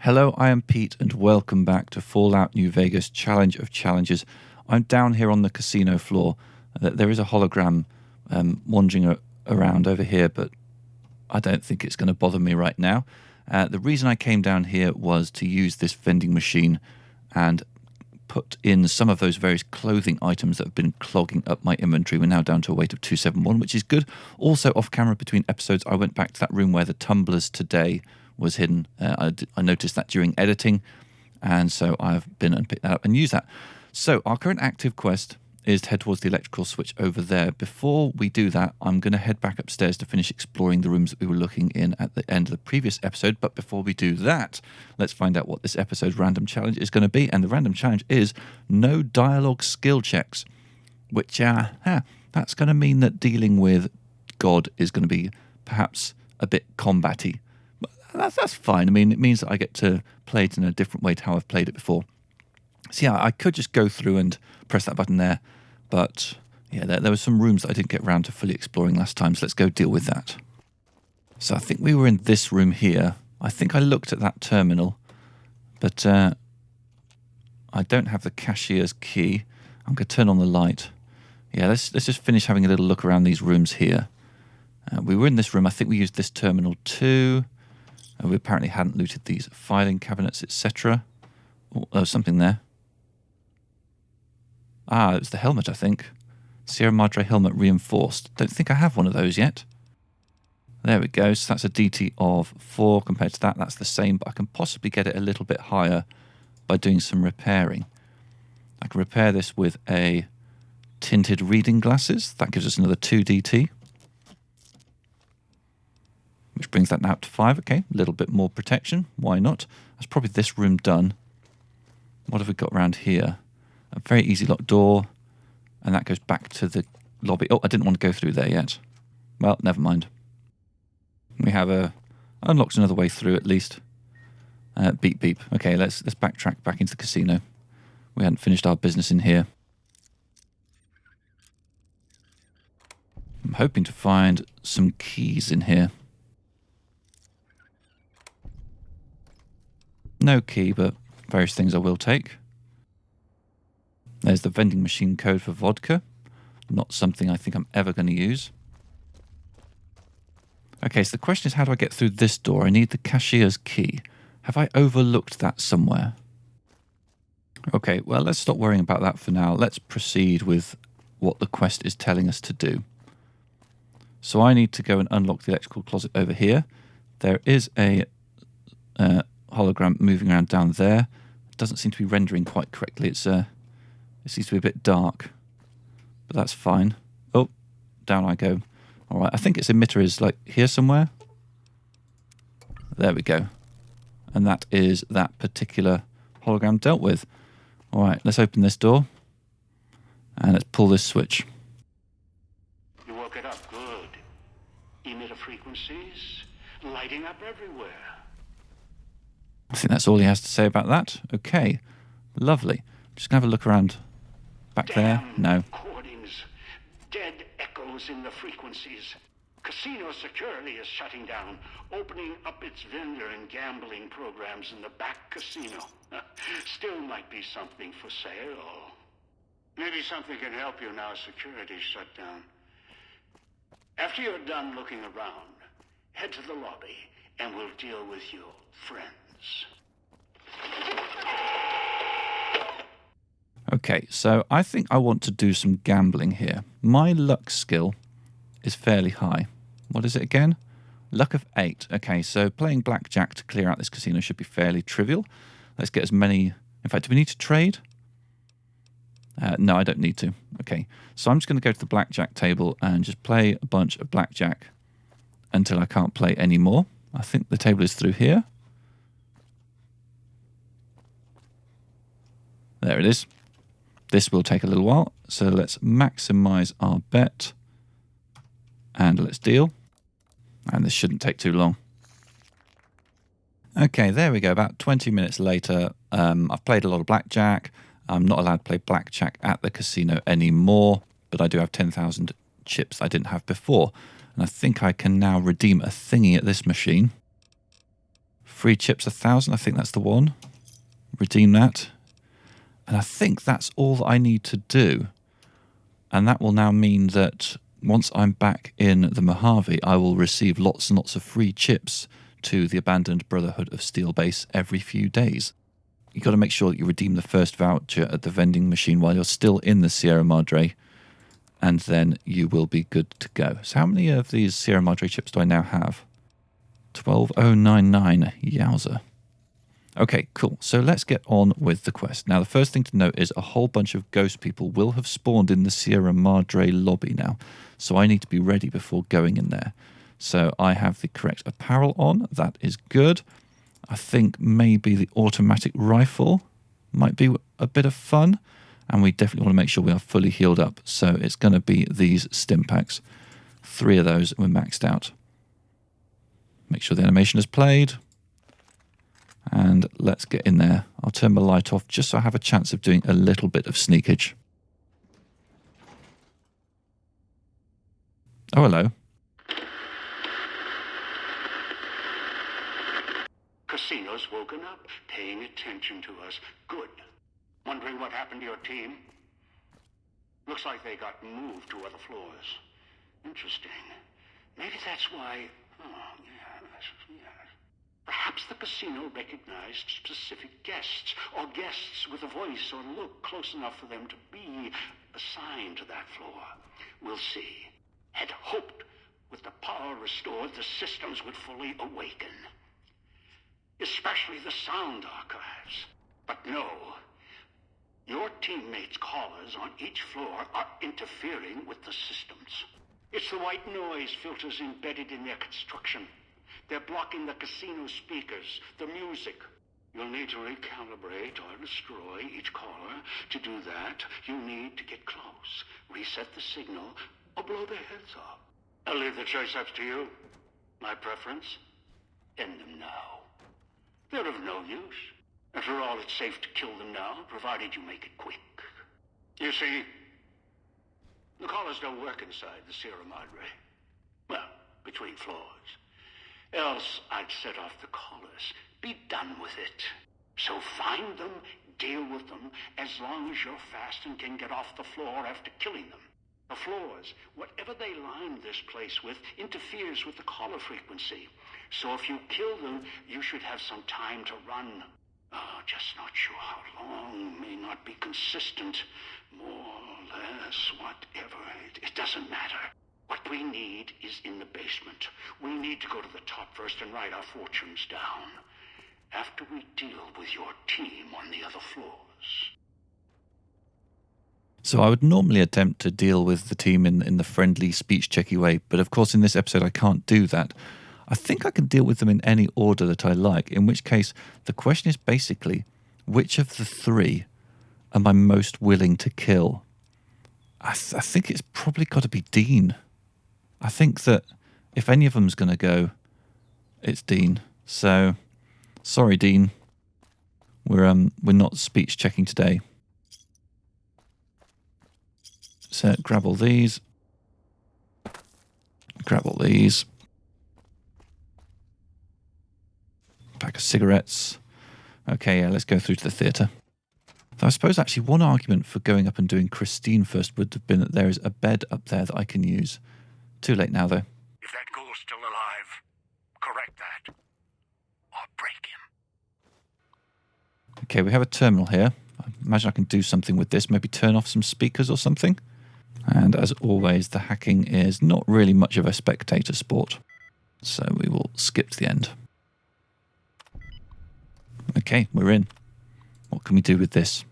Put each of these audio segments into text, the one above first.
Hello, I am Pete, and welcome back to Fallout New Vegas Challenge of Challenges. I'm down here on the casino floor. There is a hologram wandering around over here, but I don't think it's going to bother me right now. The reason I came down here was to use this vending machine and put in some of those various clothing items that have been clogging up my inventory. We're now down to a weight of 271, which is good. Also, off camera between episodes, I went back to that room where the tumblers today was hidden. I noticed that during editing, and so I've been and picked that up and used that. So our current active quest is to head towards the electrical switch over there. Before we do that, I'm going to head back upstairs to finish exploring the rooms that we were looking in at the end of the previous episode. But before we do that, let's find out what this episode's random challenge is going to be. And the random challenge is No Dialog Skill Checks, which that's going to mean that dealing with God is going to be perhaps a bit combat-y. But that's fine. I mean, it means that I get to play it in a different way to how I've played it before. So yeah, I could just go through and press that button there, but yeah, there were some rooms that I didn't get around to fully exploring last time, so let's go deal with that. So I think we were in this room here. I think I looked at that terminal, but I don't have the cashier's key. I'm going to turn on the light. Yeah, let's just finish having a little look around these rooms here. We were in this room. I think we used this terminal too. We apparently hadn't looted these filing cabinets, etc. Oh, there was something there. Ah, it was the helmet, I think. Sierra Madre helmet reinforced. Don't think I have one of those yet. There we go. So that's a DT of 4 compared to that. That's the same, but I can possibly get it a little bit higher by doing some repairing. I can repair this with a tinted reading glasses. That gives us another 2 DT. Which brings that now up to 5. Okay, a little bit more protection. Why not? That's probably this room done. What have we got around here? A very easy locked door, and that goes back to the lobby. Oh, I didn't want to go through there yet. Well, never mind. We have unlocked another way through at least. Beep beep. Okay, let's backtrack back into the casino. We hadn't finished our business in here. I'm hoping to find some keys in here. No key, but various things I will take. There's the vending machine code for vodka. Not something I think I'm ever going to use. Okay, so the question is, how do I get through this door? I need the cashier's key. Have I overlooked that somewhere? Okay, well, let's stop worrying about that for now. Let's proceed with what the quest is telling us to do. So I need to go and unlock the electrical closet over here. There is a hologram moving around down there. It doesn't seem to be rendering quite correctly. It seems to be a bit dark, but that's fine. Oh, down I go. All right, I think its emitter is like here somewhere. There we go. And that is that particular hologram dealt with. All right, let's open this door and let's pull this switch. You woke it up good. Emitter frequencies lighting up everywhere. I think that's all he has to say about that. Okay, lovely. Just going to have a look around. Back there? No. Recordings, dead echoes in the frequencies. Casino security is shutting down, opening up its vendor and gambling programs in the back casino. Still might be something for sale. Maybe something can help you now security's shut down. After you're done looking around, head to the lobby and we'll deal with your friends. Okay, so I think I want to do some gambling here. My luck skill is fairly high. What is it again? Luck of 8. Okay, so playing blackjack to clear out this casino should be fairly trivial. Let's get as many... In fact, do we need to trade? No, I don't need to. Okay, so I'm just going to go to the blackjack table and just play a bunch of blackjack until I can't play anymore. I think the table is through here. There it is. This will take a little while, so let's maximize our bet and let's deal. And this shouldn't take too long. Okay, there we go. About 20 minutes later, I've played a lot of blackjack. I'm not allowed to play blackjack at the casino anymore, but I do have 10,000 chips I didn't have before. And I think I can now redeem a thingy at this machine Free chips 1,000. I think that's the one. Redeem that. And I think that's all that I need to do. And that will now mean that once I'm back in the Mojave, I will receive lots and lots of free chips to the Abandoned Brotherhood of Steel base every few days. You've got to make sure that you redeem the first voucher at the vending machine while you're still in the Sierra Madre, and then you will be good to go. So how many of these Sierra Madre chips do I now have? 12,099. Yowza. Okay, cool. So let's get on with the quest. Now, the first thing to note is a whole bunch of ghost people will have spawned in the Sierra Madre lobby now. So I need to be ready before going in there. So I have the correct apparel on. That is good. I think maybe the automatic rifle might be a bit of fun. And we definitely want to make sure we are fully healed up. So it's going to be these stim packs. 3 of those, and we're maxed out. Make sure the animation is played. And let's get in there. I'll turn my light off just so I have a chance of doing a little bit of sneakage. Oh, hello. Casino's woken up, paying attention to us. Good. Wondering what happened to your team? Looks like they got moved to other floors. Interesting. Maybe that's why... Oh, yes. Perhaps the casino recognized specific guests, or guests with a voice or look close enough for them to be assigned to that floor. We'll see. Had hoped with the power restored, the systems would fully awaken. Especially the sound archives. But no. Your teammates' callers on each floor are interfering with the systems. It's the white noise filters embedded in their construction. They're blocking the casino speakers, the music. You'll need to recalibrate or destroy each caller. To do that, you need to get close, reset the signal, or blow their heads off. I'll leave the choice up to you. My preference? End them now. They're of no use. After all, it's safe to kill them now, provided you make it quick. You see, the callers don't work inside the Sierra Madre. Well, between floors. Else I'd set off the callers. Be done with it. So find them, deal with them, as long as you're fast and can get off the floor after killing them. The floors, whatever they line this place with, interferes with the caller frequency. So if you kill them, you should have some time to run. Oh, just not sure how long. May not be consistent. More, less, whatever. It doesn't matter. What we need is in the basement. We need to go to the top first and write our fortunes down. After we deal with your team on the other floors. So I would normally attempt to deal with the team in the friendly, speech-checky way, but of course in this episode I can't do that. I think I can deal with them in any order that I like, in which case the question is basically, which of the 3 am I most willing to kill? I think it's probably got to be Dean. I think that if any of them's going to go, it's Dean. So, sorry, Dean. We're not speech checking today. So grab all these. Grab all these. Pack of cigarettes. Okay, yeah, let's go through to the theatre. Though I suppose actually one argument for going up and doing Christine first would have been that there is a bed up there that I can use. Too late now, though. If that ghoul's still alive, correct that. Or break him. Okay, we have a terminal here. I imagine I can do something with this. Maybe turn off some speakers or something. And as always, the hacking is not really much of a spectator sport. So we will skip to the end. Okay, we're in. What can we do with this?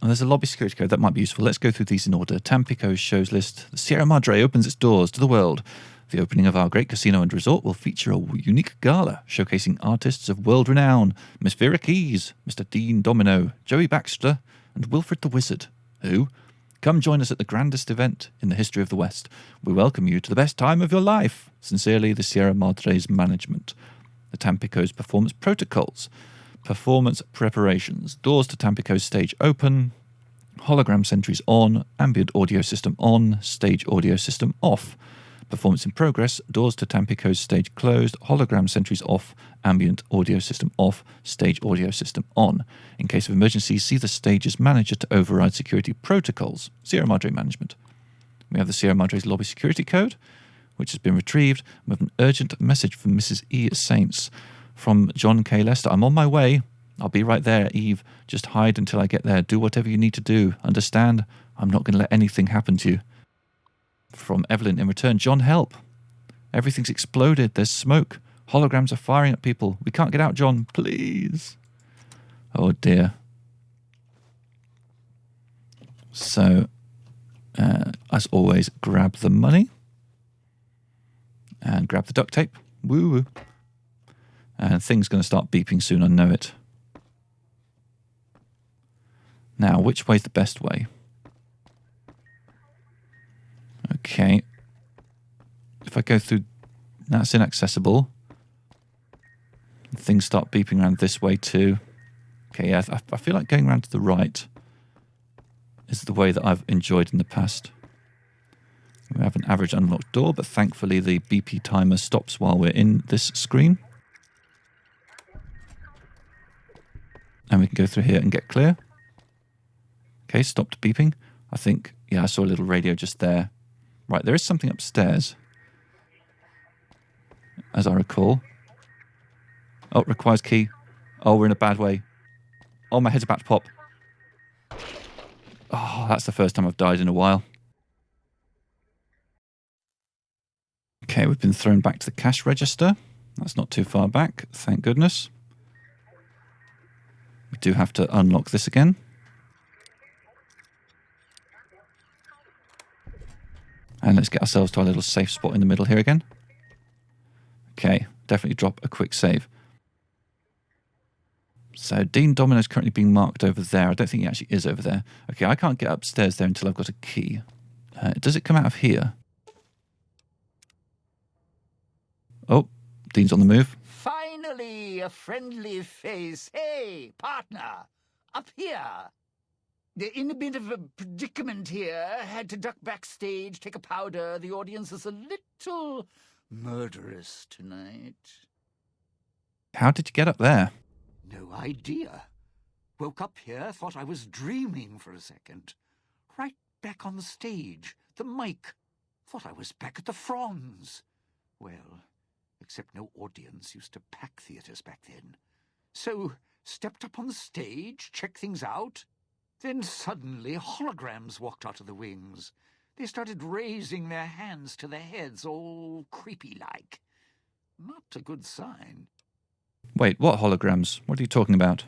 Oh, there's a lobby security code. That might be useful. Let's go through these in order. Tampico's shows list. The Sierra Madre opens its doors to the world. The opening of our great casino and resort will feature a unique gala showcasing artists of world renown. Miss Vera Keys, Mr. Dean Domino, Joey Baxter, and Wilfred the Wizard. Who? Come join us at the grandest event in the history of the West. We welcome you to the best time of your life. Sincerely, the Sierra Madre's management. The Tampico's performance protocols. Performance preparations. Doors to Tampico's stage open. Hologram sentries on. Ambient audio system on. Stage audio system off. Performance in progress. Doors to Tampico's stage closed. Hologram sentries off. Ambient audio system off. Stage audio system on. In case of emergency, see the stage's manager to override security protocols. Sierra Madre management. We have the Sierra Madre's lobby security code, which has been retrieved. We have an urgent message from Mrs. E. Saints from John K. Lester. I'm on my way. I'll be right there, Eve. Just hide until I get there. Do whatever you need to do. Understand? I'm not going to let anything happen to you. From Evelyn in return. John, help. Everything's exploded. There's smoke. Holograms are firing at people. We can't get out, John. Please. Oh, dear. So, as always, grab the money. And grab the duct tape. Woo-woo. And things going to start beeping soon, I know it. Now, which way's the best way? Okay. If I go through... That's inaccessible. Things start beeping around this way too. Okay, yeah, I feel like going around to the right is the way that I've enjoyed in the past. We have an average unlocked door, but thankfully the BP timer stops while we're in this screen. And we can go through here and get clear. Okay, stopped beeping. I think, yeah, I saw a little radio just there. Right, there is something upstairs, as I recall. Oh, requires key. Oh, we're in a bad way. Oh, my head's about to pop. Oh, that's the first time I've died in a while. Okay, we've been thrown back to the cash register. That's not too far back, thank goodness. We do have to unlock this again. And let's get ourselves to our little safe spot in the middle here again. Okay, definitely drop a quick save. So Dean Domino is currently being marked over there. I don't think he actually is over there. Okay, I can't get upstairs there until I've got a key. Does it come out of here? Oh, Dean's on the move. Finally, a friendly face. Hey, partner, up here. In a bit of a predicament here. Had to duck backstage, take a powder. The audience is a little murderous tonight. How did you get up there? No idea. Woke up here, thought I was dreaming for a second. Right back on the stage, the mic. Thought I was back at the Franz. Well, except no audience used to pack theatres back then. So, stepped up on the stage, checked things out. Then suddenly holograms walked out of the wings. They started raising their hands to their heads, all creepy-like. Not a good sign. Wait, what holograms? What are you talking about?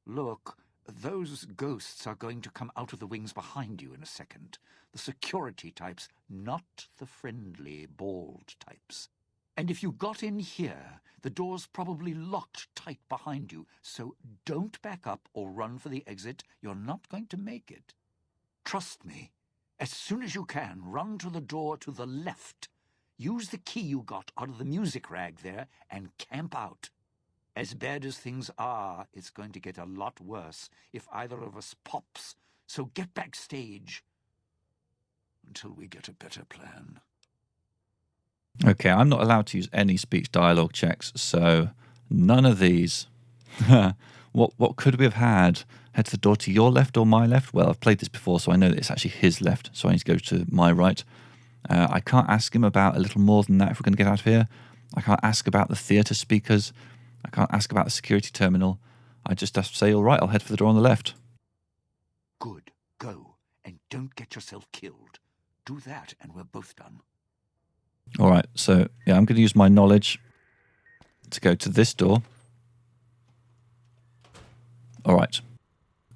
Look, those ghosts are going to come out of the wings behind you in a second. The security types, not the friendly, bald types. And if you got in here, the door's probably locked tight behind you, so don't back up or run for the exit. You're not going to make it. Trust me. As soon as you can, run to the door to the left. Use the key you got out of the music rag there and camp out. As bad as things are, it's going to get a lot worse if either of us pops, so get backstage until we get a better plan. Okay, I'm not allowed to use any speech dialogue checks, so none of these. What could we have had? Head to the door to your left or my left? Well, I've played this before, so I know that it's actually his left, so I need to go to my right. I can't ask him about a little more than that if we're going to get out of here. I can't ask about the theatre speakers. I can't ask about the security terminal. I just have to say, all right, I'll head for the door on the left. Good. Go. And don't get yourself killed. Do that, and we're both done. All right, so yeah, I'm going to use my knowledge to go to this door. All right,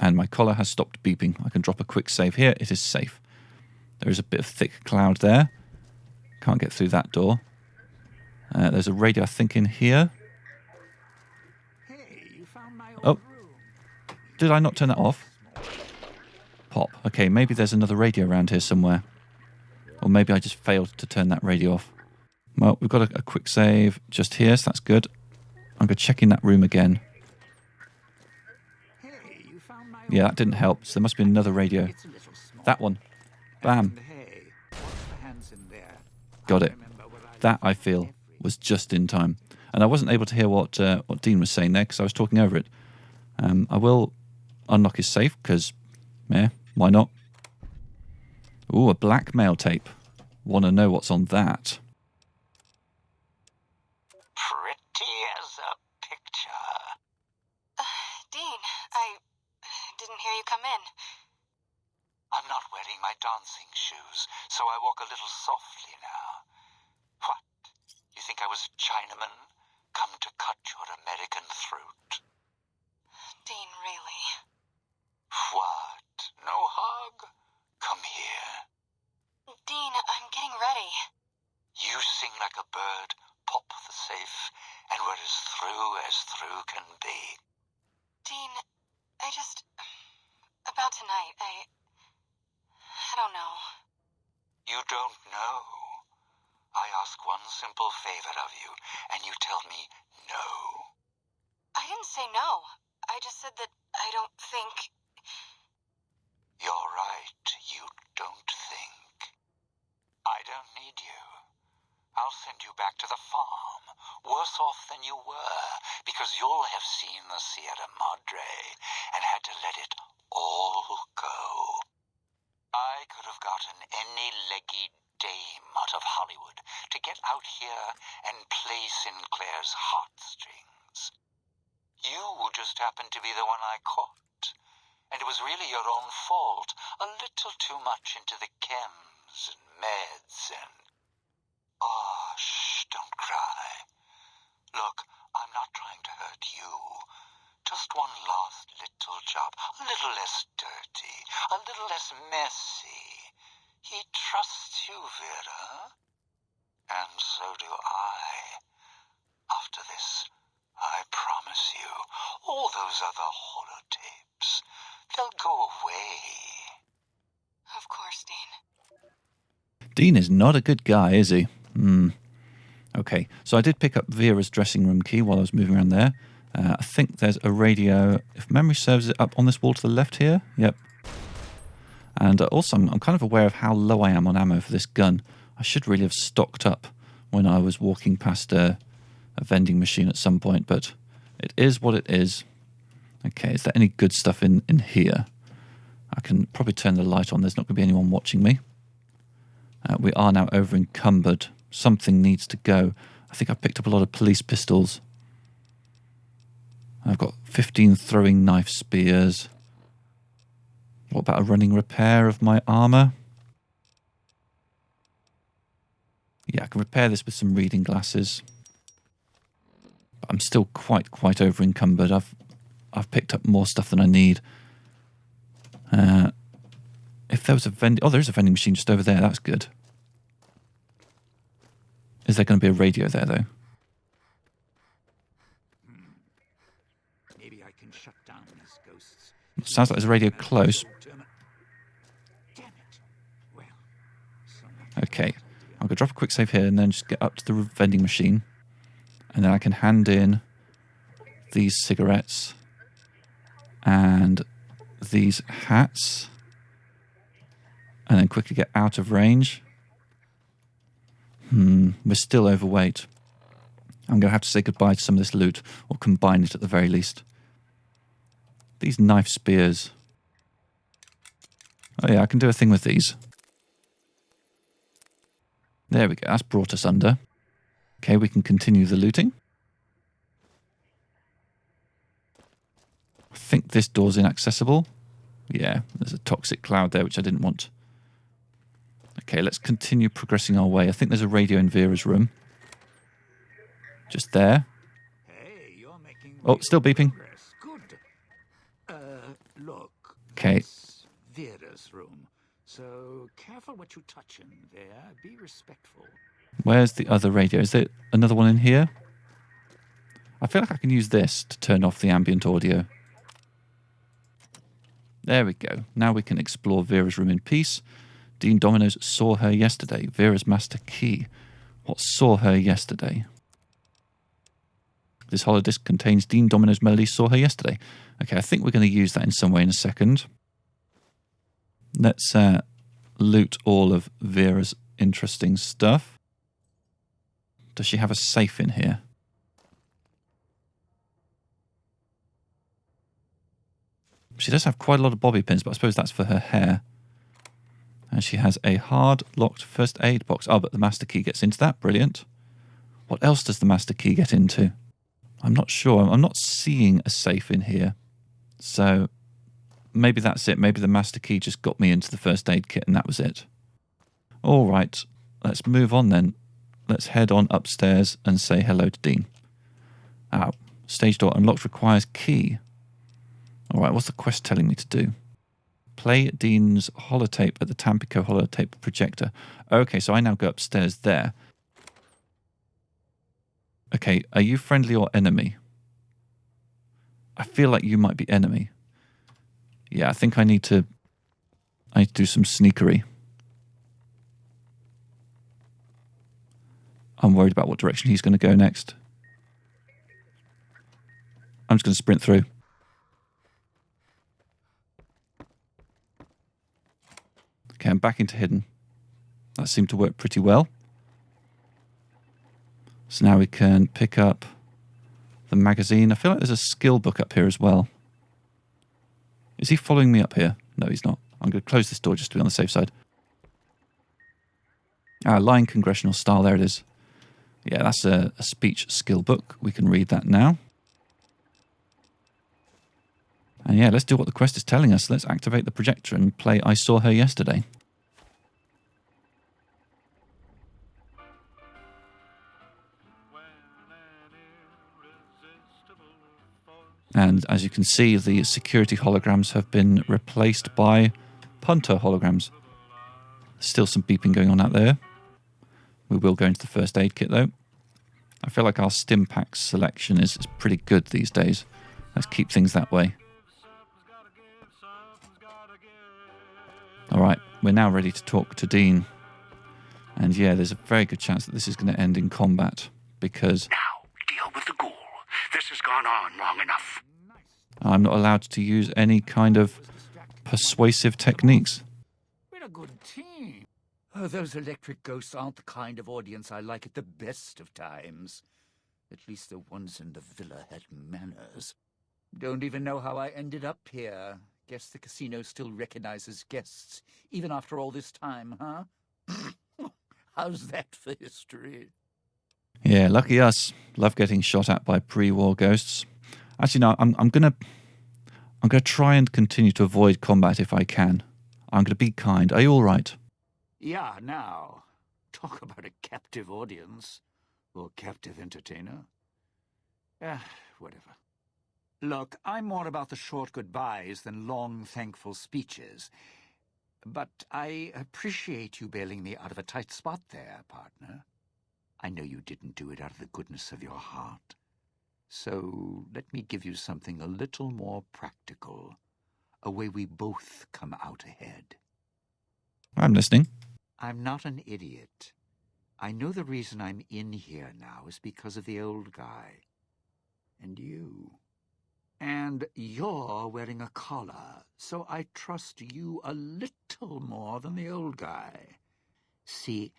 and my collar has stopped beeping. I can drop a quick save here. It is safe. There is a bit of thick cloud there. Can't get through that door. There's a radio, I think, in here. Hey, you found my old Oh, room. did I not turn that off? Pop. Okay, maybe there's another radio around here somewhere. Or maybe I just failed to turn that radio off. Well, we've got a quick save just here, so that's good. I'm going to check in that room again. Hey, you found my Yeah, old that didn't room. help, so there must be another radio. It's a little small. That one. And Bam. hey, wash the hands in there. got it. That, I feel, was just in time. And I wasn't able to hear what Dean was saying there because I was talking over it. I will unlock his safe because, why not? Ooh, a blackmail tape. Want to know what's on that? Pretty as a picture. Dean, I didn't hear you come in. I'm not wearing my dancing shoes, so I walk a little softly now. What? You think I was a Chinaman? Come to cut your American throat? Dean, really? What? No hug? Come here. Dean, I'm getting ready. You sing like a bird, pop the safe, and we're as through can be. Dean, about tonight, I don't know. You don't know. I ask one simple favor of you, and you tell me no. I didn't say no. I just said that I don't think... You're right, you don't think. I don't need you. I'll send you back to the farm, worse off than you were, because you'll have seen the Sierra Madre and had to let it all go. I could have gotten any leggy dame out of Hollywood to get out here and play Sinclair's heartstrings. You just happened to be the one I caught, and it was really your own fault, a little too much into the chems and meds and... Oh, shh, don't cry. Look, I'm not trying to hurt you. Just one last little job, a little less dirty, a little less messy. He trusts you, Vera. And so do I. After this, I promise you, all those other holotapes, they'll go away. Of course, Dean. Dean is not a good guy, is he? Okay, so I did pick up Vera's dressing room key while I was moving around there. I think there's a radio, if memory serves, it up on this wall to the left here. Yep. And also, I'm kind of aware of how low I am on ammo for this gun. I should really have stocked up when I was walking past a vending machine at some point, but it is what it is. Okay, is there any good stuff in here? I can probably turn the light on. There's not going to be anyone watching me. We are now over encumbered. Something needs to go. I think I picked up a lot of police pistols. I've got 15 throwing knife spears. What about a running repair of my armour? Yeah, I can repair this with some reading glasses. But I'm still quite over encumbered. I've picked up more stuff than I need. If there was a vending... Oh, there is a vending machine just over there. That's good. Is there going to be a radio there, though? Maybe I can shut down these ghosts. Sounds like there's a radio close. Damn it. Well, Okay. I'm going to drop a quick save here and then just get up to the vending machine. And then I can hand in these cigarettes and these hats. And then quickly get out of range. We're still overweight. I'm going to have to say goodbye to some of this loot, or combine it at the very least. These knife spears. Oh yeah, I can do a thing with these. There we go, that's brought us under. Okay, we can continue the looting. I think this door's inaccessible. Yeah, there's a toxic cloud there, which I didn't want. Okay, let's continue progressing our way. I think there's a radio in Vera's room. Just there. hey, you're making Oh, still beeping. progress. Good. Look. Okay. That's Vera's room. So careful what you touch in there. Be respectful. Where's the other radio? Is there another one in here? I feel like I can use this to turn off the ambient audio. There we go. Now we can explore Vera's room in peace. Dean Domino's saw her yesterday. Vera's master key. What saw her yesterday? This holodisc contains Dean Domino's melody saw her yesterday. Okay, I think we're going to use that in some way in a second. Let's loot all of Vera's interesting stuff. Does she have a safe in here? She does have quite a lot of bobby pins, but I suppose that's for her hair. And she has a hard locked first aid box. Oh, but the master key gets into that. Brilliant. What else does the master key get into? I'm not sure. I'm not seeing a safe in here. So maybe that's it. Maybe the master key just got me into the first aid kit and that was it. All right. Let's move on then. Let's head on upstairs and say hello to Dean. Stage door unlocked, requires key. All right, what's the quest telling me to do? Play Dean's holotape at the Tampico holotape projector. Okay, so I now go upstairs there. Okay, are you friendly or enemy? I feel like you might be enemy. Yeah, I think I need to do some sneakery. I'm worried about what direction he's going to go next. I'm just going to sprint through. Okay, I'm back into hidden. That seemed to work pretty well. So now we can pick up the magazine. I feel like there's a skill book up here as well. Is he following me up here? No, he's not. I'm going to close this door just to be on the safe side. Lying congressional style. There it is. Yeah, that's a speech skill book. We can read that now. And yeah, let's do what the quest is telling us. Let's activate the projector and play I Saw Her Yesterday. And as you can see, the security holograms have been replaced by punter holograms. Still some beeping going on out there. We will go into the first aid kit though. I feel like our stim pack selection is pretty good these days. Let's keep things that way. Alright, we're now ready to talk to Dean. And yeah, there's a very good chance that this is going to end in combat, because Now, deal with the ghoul. This has gone on long enough. I'm not allowed to use any kind of persuasive techniques. We're a good team. Oh, those electric ghosts aren't the kind of audience I like at the best of times. At least the ones in the villa had manners. Don't even know how I ended up here. Guess the casino still recognizes guests, even after all this time, huh? How's that for history? Yeah, lucky us. Love getting shot at by pre-war ghosts. Actually, no, I'm gonna try and continue to avoid combat if I can. I'm gonna be kind. Are you all right? Yeah, now. Talk about a captive audience. Or captive entertainer. Whatever. Look, I'm more about the short goodbyes than long, thankful speeches. But I appreciate you bailing me out of a tight spot there, partner. I know you didn't do it out of the goodness of your heart. So let me give you something a little more practical. A way we both come out ahead. I'm listening. I'm not an idiot. I know the reason I'm in here now is because of the old guy. And you. And you're wearing a collar, so I trust you a little more than the old guy. See,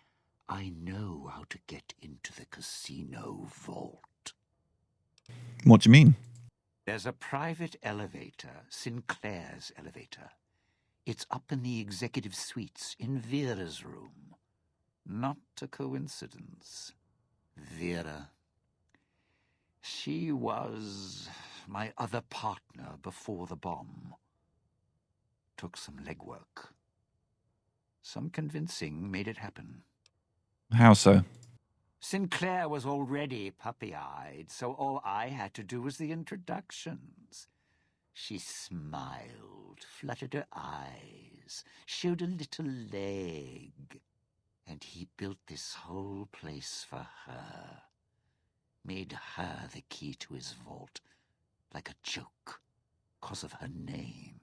I know how to get into the casino vault. What do you mean? There's a private elevator, Sinclair's elevator. It's up in the executive suites in Vera's room. Not a coincidence. Vera. She was my other partner before the bomb. Took some legwork. Some convincing made it happen. How so? Sinclair was already puppy-eyed, so all I had to do was the introductions. She smiled, fluttered her eyes, showed a little leg. And he built this whole place for her. Made her the key to his vault, like a joke, 'cause of her name.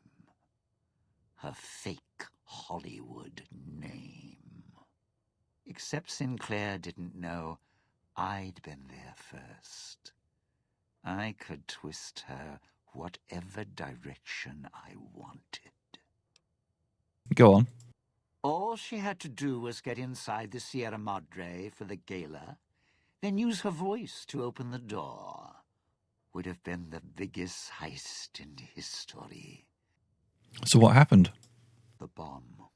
Her fake Hollywood name. Except Sinclair didn't know I'd been there first. I could twist her whatever direction I wanted. Go on. All she had to do was get inside the Sierra Madre for the gala, then use her voice to open the door. Would have been the biggest heist in history. So what happened? The bomb.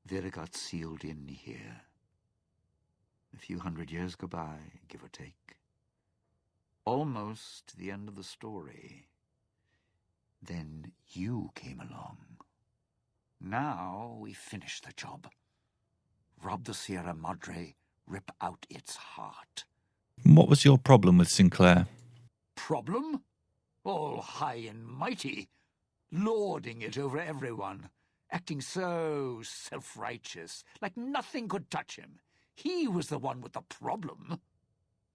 Vera got sealed in here. A few hundred years go by, give or take. Almost the end of the story. Then you came along. Now we finish the job. Rob the Sierra Madre, rip out its heart. What was your problem with Sinclair? Problem? All high and mighty, lording it over everyone, acting so self-righteous, like nothing could touch him. He was the one with the problem.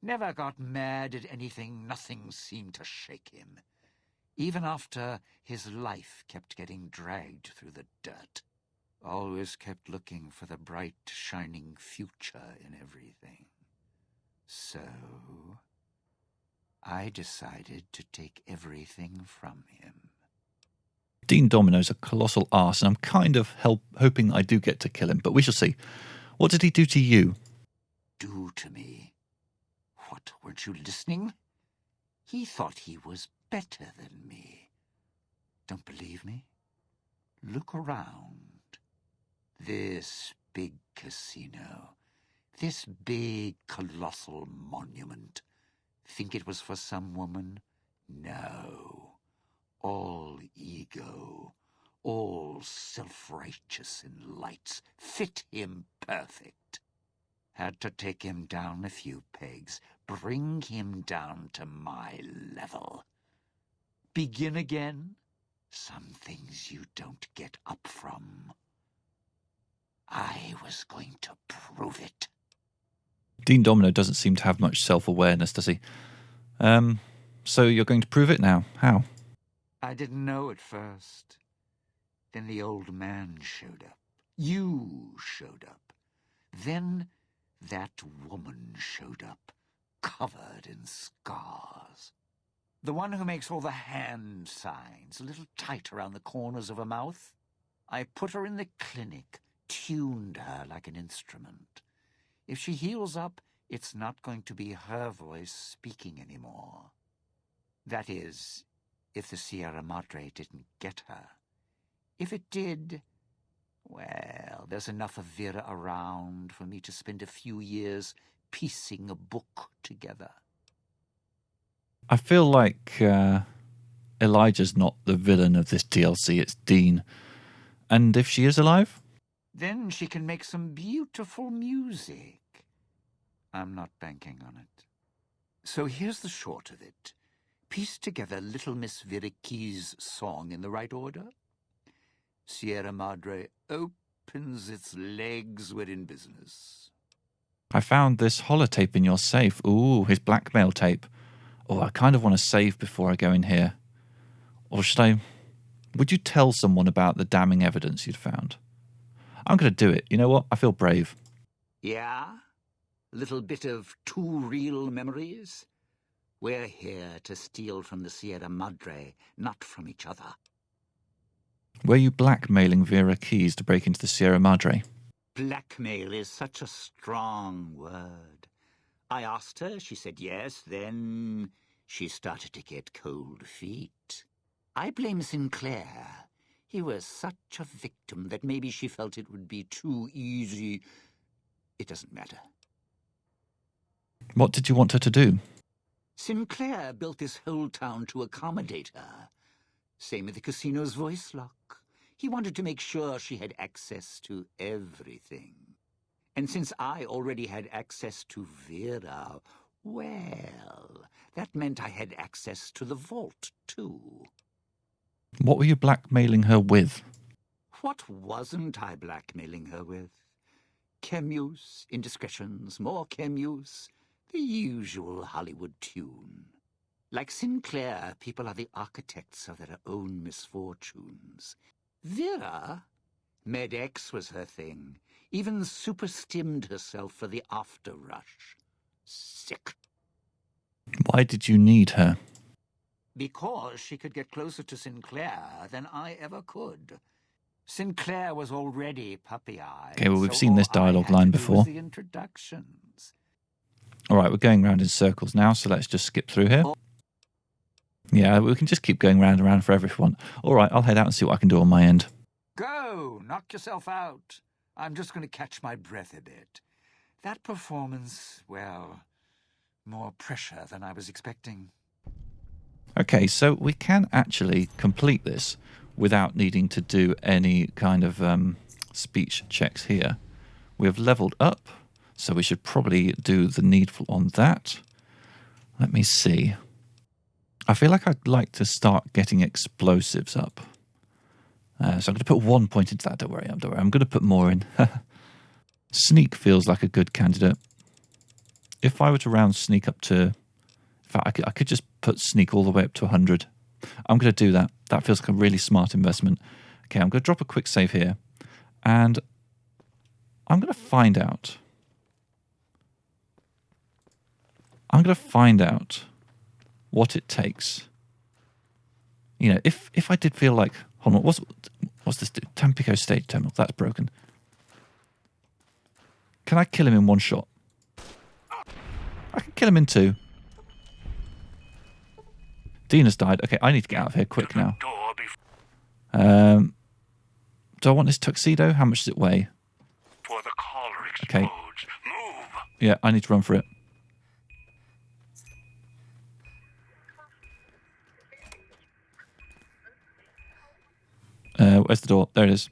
Never got mad at anything, nothing seemed to shake him. Even after his life kept getting dragged through the dirt. Always kept looking for the bright, shining future in everything. So I decided to take everything from him. Dean Domino's a colossal arse, and I'm kind of hoping I do get to kill him, but we shall see. What did he do to you? Do to me? What, weren't you listening? He thought he was better than me. Don't believe me? Look around. This big casino, this big colossal monument. Think it was for some woman? No. All ego, all self-righteous in lights, fit him perfect. Had to take him down a few pegs, bring him down to my level. Begin again? Some things you don't get up from. I was going to prove it. Dean Domino doesn't seem to have much self-awareness, does he? So you're going to prove it now? How? I didn't know at first. Then the old man showed up. You showed up. Then that woman showed up, covered in scars. The one who makes all the hand signs, a little tight around the corners of her mouth. I put her in the clinic, tuned her like an instrument. If she heals up, it's not going to be her voice speaking anymore. That is, if the Sierra Madre didn't get her. If it did, well, there's enough of Vera around for me to spend a few years piecing a book together. I feel like Elijah's not the villain of this DLC, it's Dean. And if she is alive? Then she can make some beautiful music. I'm not banking on it. So here's the short of it. Piece together Little Miss Vera Key's song in the right order. Sierra Madre opens its legs, we're in business. I found this holotape in your safe. Ooh, his blackmail tape. Oh, I kind of want to save before I go in here. Or should I... Would you tell someone about the damning evidence you'd found? I'm going to do it. You know what? I feel brave. Yeah? A little bit of too real memories? We're here to steal from the Sierra Madre, not from each other. Were you blackmailing Vera Keys to break into the Sierra Madre? Blackmail is such a strong word. I asked her, she said yes, then she started to get cold feet. I blame Sinclair. He was such a victim that maybe she felt it would be too easy. It doesn't matter. What did you want her to do? Sinclair built this whole town to accommodate her. Same with the casino's voice lock. He wanted to make sure she had access to everything. And since I already had access to Vera, well, that meant I had access to the vault, too. What were you blackmailing her with? What wasn't I blackmailing her with? Chem-use, indiscretions, more chem-use, the usual Hollywood tune. Like Sinclair, people are the architects of their own misfortunes. Vera, Med-X was her thing. Even super-stimmed herself for the after-rush. Sick. Why did you need her? Because she could get closer to Sinclair than I ever could. Sinclair was already puppy-eyed. Okay, well, we've so seen this all I dialogue had line to do was before. the introductions. All right, we're going round in circles now, so let's just skip through here. Yeah, we can just keep going round and round forever if we want. All right, I'll head out and see what I can do on my end. Go! Knock yourself out. I'm just going to catch my breath a bit. That performance, well, more pressure than I was expecting. Okay, so we can actually complete this without needing to do any kind of speech checks here. We have leveled up, so we should probably do the needful on that. Let me see. I feel like I'd like to start getting explosives up. So I'm going to put 1 point into that. Don't worry. I'm going to put more in. Sneak feels like a good candidate. If I were to round sneak up to... In fact, I could just put sneak all the way up to 100. I'm going to do that. That feels like a really smart investment. Okay, I'm going to drop a quick save here. And I'm going to find out. I'm going to find out what it takes. You know, if I did feel like... Hold on, what's this? Tampico stage terminal. That's broken. Can I kill him in one shot? I can kill him in two. Dean has died. Okay, I need to get out of here quick now. Do I want this tuxedo? How much does it weigh? For the collar explodes. Okay. Move. Yeah, I need to run for it. Where's the door? There it is.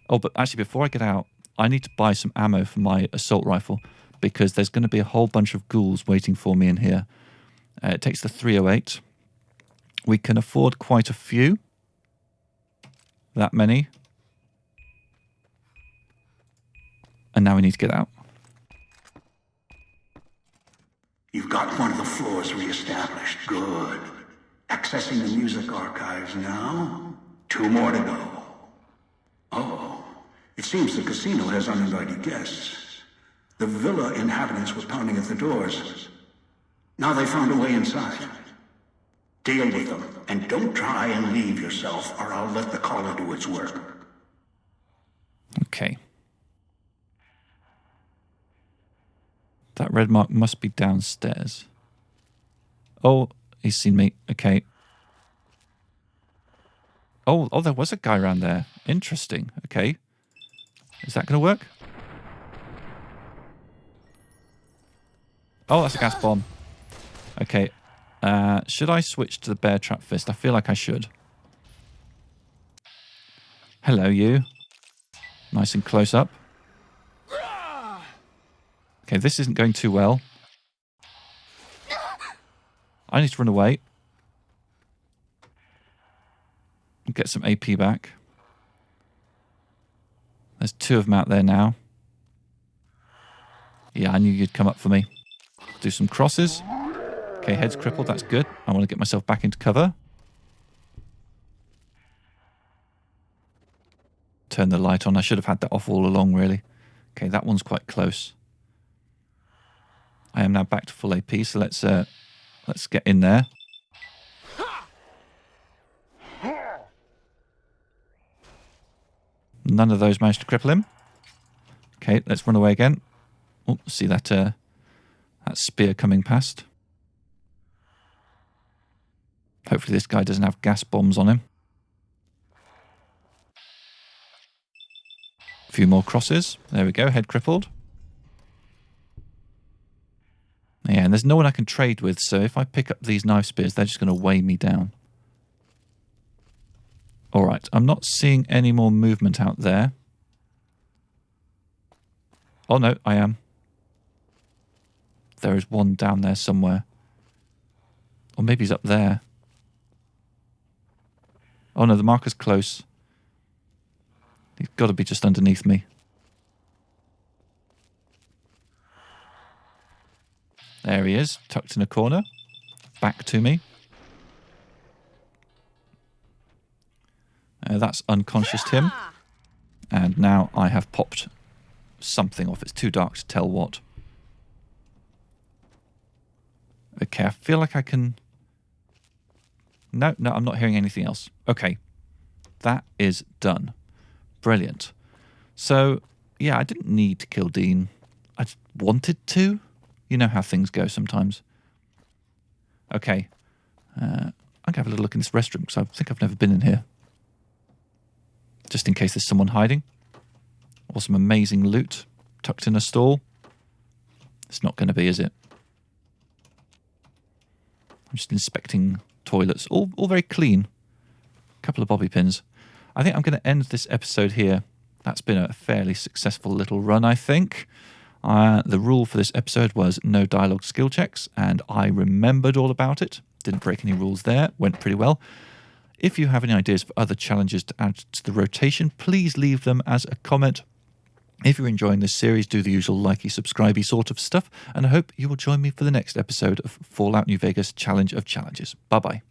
Oh, but actually, before I get out, I need to buy some ammo for my assault rifle because there's going to be a whole bunch of ghouls waiting for me in here. It takes the 308. We can afford quite a few. That many. And now we need to get out. You've got one of the floors reestablished. Good. Accessing the music archives now. 2 more to go. Oh, it seems the casino has uninvited guests. The villa inhabitants were pounding at the doors. Now they found a way inside. Deal with them, and don't try and leave yourself, or I'll let the collar do its work. Okay. That red mark must be downstairs. Oh, he's seen me. Okay. Oh, there was a guy around there. Interesting. Okay. Is that going to work? Oh, that's a gas bomb. Okay. Should I switch to the bear trap fist? I feel like I should. Hello, you. Nice and close up. Okay, this isn't going too well. I need to run away. Get some AP back. There's 2 of them out there now. Yeah, I knew you'd come up for me. Do some crosses. Okay, head's crippled. That's good. I want to get myself back into cover. Turn the light on. I should have had that off all along, really. Okay, that one's quite close. I am now back to full AP, so let's get in there. None of those managed to cripple him. Okay, let's run away again. Oh, see that spear coming past. Hopefully this guy doesn't have gas bombs on him. A few more crosses. There we go, head crippled. Yeah, and there's no one I can trade with, so if I pick up these knife spears, they're just going to weigh me down. Alright, I'm not seeing any more movement out there. Oh no, I am. There is one down there somewhere. Or maybe he's up there. Oh no, the marker's close. He's got to be just underneath me. There he is, tucked in a corner. Back to me. That's unconscious him. And now I have popped something off. It's too dark to tell what. Okay, I feel like I can... No, I'm not hearing anything else. Okay, that is done. Brilliant. So, yeah, I didn't need to kill Dean. I just wanted to. You know how things go sometimes. Okay. I'm going to have a little look in this restroom because I think I've never been in here. Just in case there's someone hiding. Or some amazing loot tucked in a stall. It's not going to be, is it? I'm just inspecting toilets. All very clean. A couple of bobby pins. I think I'm going to end this episode here. That's been a fairly successful little run, I think. The rule for this episode was no dialogue skill checks, and I remembered all about it. Didn't break any rules there. Went pretty well. If you have any ideas for other challenges to add to the rotation, please leave them as a comment. If you're enjoying this series, do the usual likey, subscribey sort of stuff, and I hope you will join me for the next episode of Fallout New Vegas Challenge of Challenges. Bye-bye.